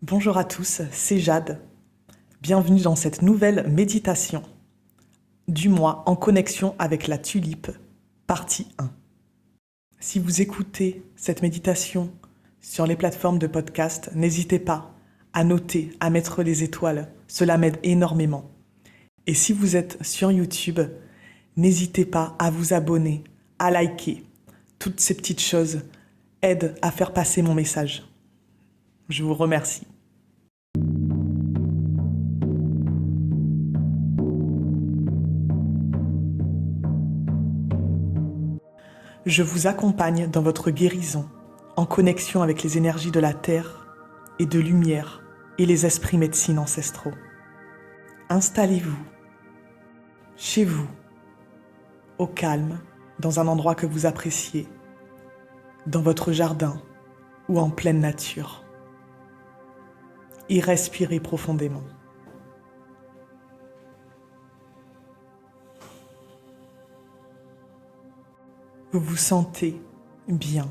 Bonjour à tous, c'est Jade. Bienvenue dans cette nouvelle méditation du mois en connexion avec la tulipe, partie 1. Si vous écoutez cette méditation sur les plateformes de podcast, n'hésitez pas à noter, à mettre les étoiles, cela m'aide énormément. Et si vous êtes sur YouTube, n'hésitez pas à vous abonner, à liker. Toutes ces petites choses aident à faire passer mon message. Je vous remercie. Je vous accompagne dans votre guérison, en connexion avec les énergies de la terre et de lumière et les esprits médecines ancestraux. Installez-vous, chez vous, au calme, dans un endroit que vous appréciez, dans votre jardin ou en pleine nature. Et respirez profondément. Vous vous sentez bien,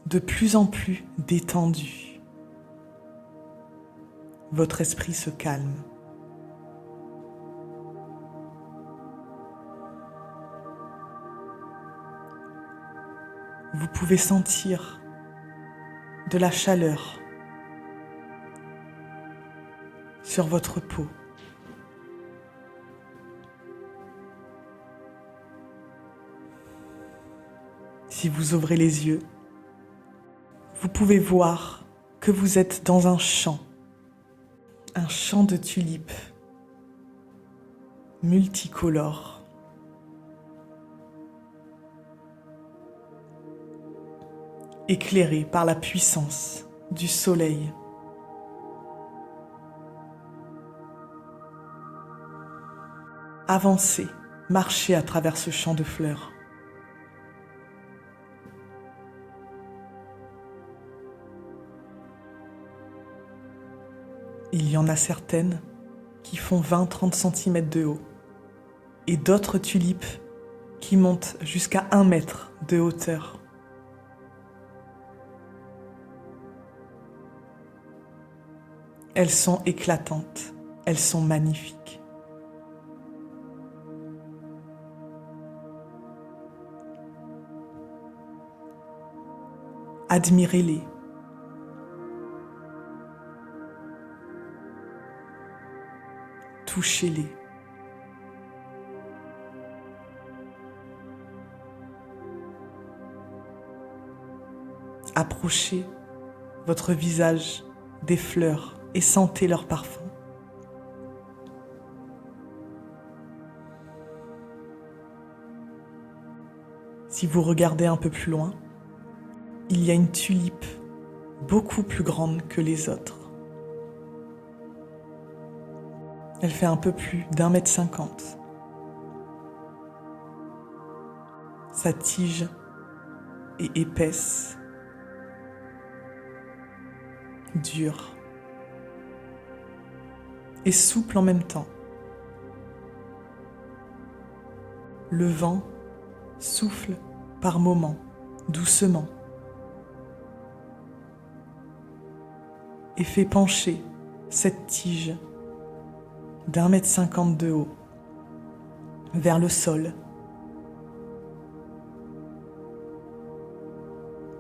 de plus en plus détendu. Votre esprit se calme. Vous pouvez sentir de la chaleur sur votre peau. Si vous ouvrez les yeux, vous pouvez voir que vous êtes dans un champ de tulipes multicolores. Éclairé par la puissance du soleil. Avancez, marchez à travers ce champ de fleurs. Il y en a certaines qui font 20-30 cm de haut et d'autres tulipes qui montent jusqu'à 1 mètre de hauteur. Elles sont éclatantes, elles sont magnifiques. Admirez-les. Touchez-les. Approchez votre visage des fleurs et sentez leur parfum. Si vous regardez un peu plus loin, il y a une tulipe beaucoup plus grande que les autres. Elle fait un peu plus d'1,50 m. Sa tige est épaisse, dure et souple en même temps. Le vent souffle par moments, doucement, et fait pencher cette tige d'1,50 m de haut vers le sol.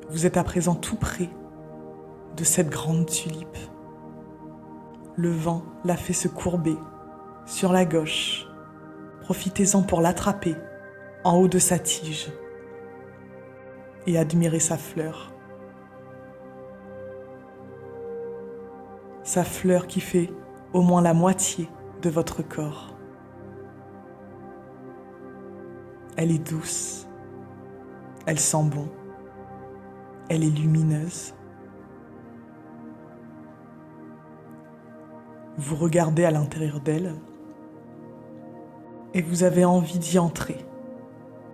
Vous êtes à présent tout près de cette grande tulipe. Le vent la fait se courber sur la gauche. Profitez-en pour l'attraper en haut de sa tige et admirer sa fleur. Sa fleur qui fait au moins la moitié de votre corps. Elle est douce, elle sent bon, elle est lumineuse. Vous regardez à l'intérieur d'elle et vous avez envie d'y entrer.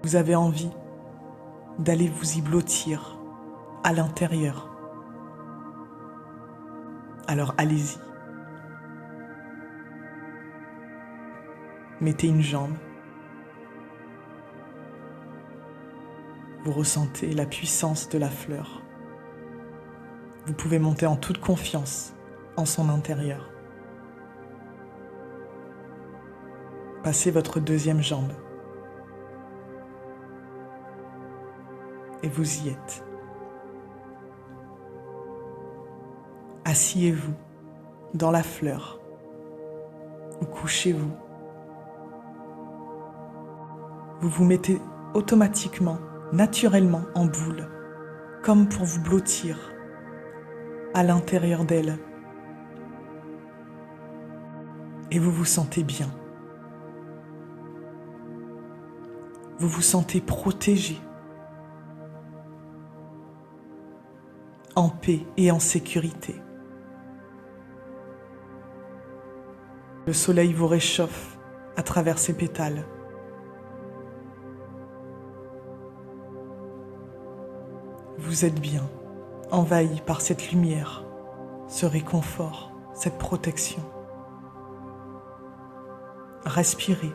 Vous avez envie d'aller vous y blottir à l'intérieur. Alors allez-y. Mettez une jambe. Vous ressentez la puissance de la fleur. Vous pouvez monter en toute confiance en son intérieur. Passez votre deuxième jambe. Et vous y êtes. Asseyez-vous dans la fleur ou couchez-vous. Vous vous mettez automatiquement, naturellement en boule, comme pour vous blottir à l'intérieur d'elle. Et vous vous sentez bien. Vous vous sentez protégé, en paix et en sécurité. Le soleil vous réchauffe à travers ses pétales. Vous êtes bien, envahi par cette lumière, ce réconfort, cette protection. Respirez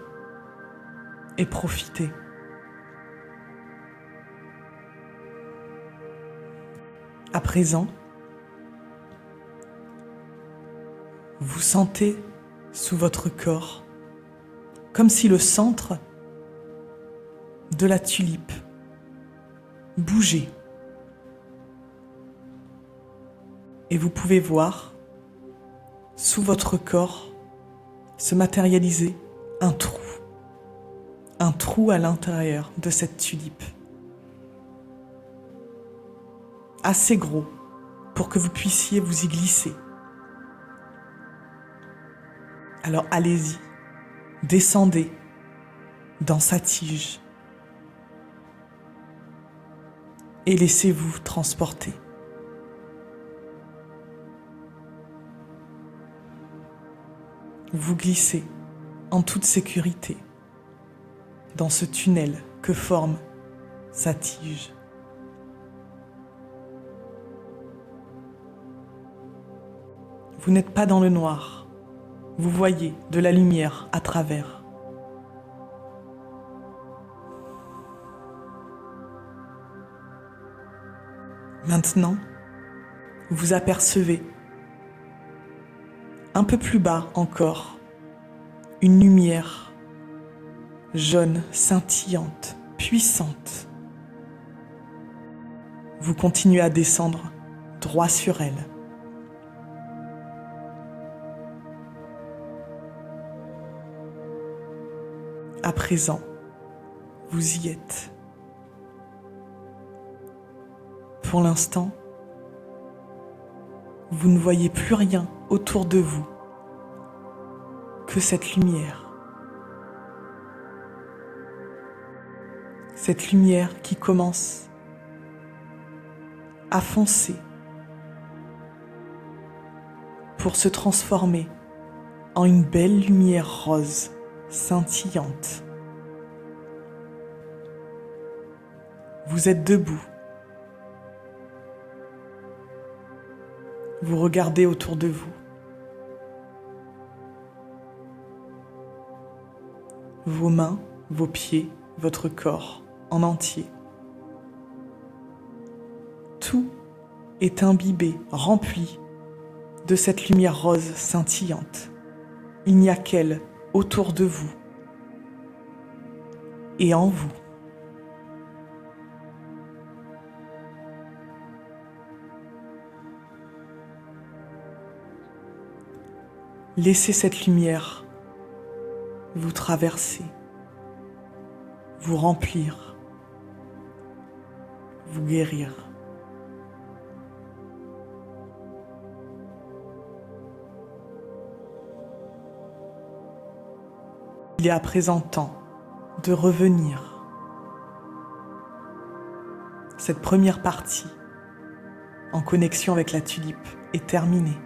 et profitez. À présent, vous sentez sous votre corps comme si le centre de la tulipe bougeait. Et vous pouvez voir sous votre corps se matérialiser un trou à l'intérieur de cette tulipe. Assez gros pour que vous puissiez vous y glisser. Alors allez-y, descendez dans sa tige et laissez-vous transporter. Vous glissez en toute sécurité dans ce tunnel que forme sa tige. Vous n'êtes pas dans le noir, vous voyez de la lumière à travers. Maintenant, vous apercevez un peu plus bas encore, une lumière jaune, scintillante, puissante. Vous continuez à descendre droit sur elle. À présent, vous y êtes. Pour l'instant, vous ne voyez plus rien autour de vous que cette lumière. Cette lumière qui commence à foncer pour se transformer en une belle lumière rose scintillante. Vous êtes debout. Vous regardez autour de vous. Vos mains, vos pieds, votre corps en entier. Tout est imbibé, rempli de cette lumière rose scintillante. Il n'y a qu'elle autour de vous et en vous. Laissez cette lumière vous traverser, vous remplir, vous guérir. Il est à présent temps de revenir. Cette première partie, en connexion avec la tulipe, est terminée.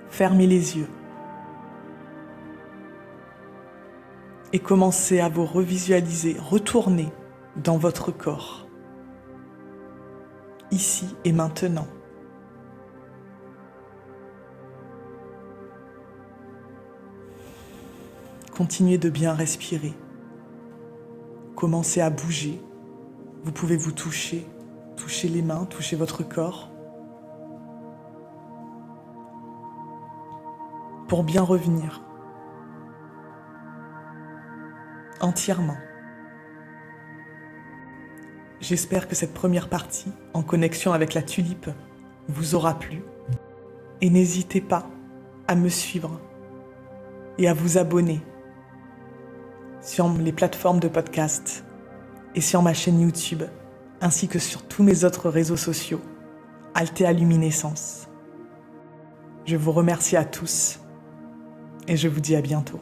Fermez les yeux et commencez à vous revisualiser, retourner dans votre corps, ici et maintenant. Continuez de bien respirer. Commencez à bouger. Vous pouvez vous toucher les mains, toucher votre corps. pour bien revenir. Entièrement. J'espère que cette première partie, en connexion avec la tulipe, vous aura plu. Et n'hésitez pas à me suivre et à vous abonner sur les plateformes de podcast et sur ma chaîne YouTube, ainsi que sur tous mes autres réseaux sociaux, Altea Luminescence. Je vous remercie à tous et je vous dis à bientôt.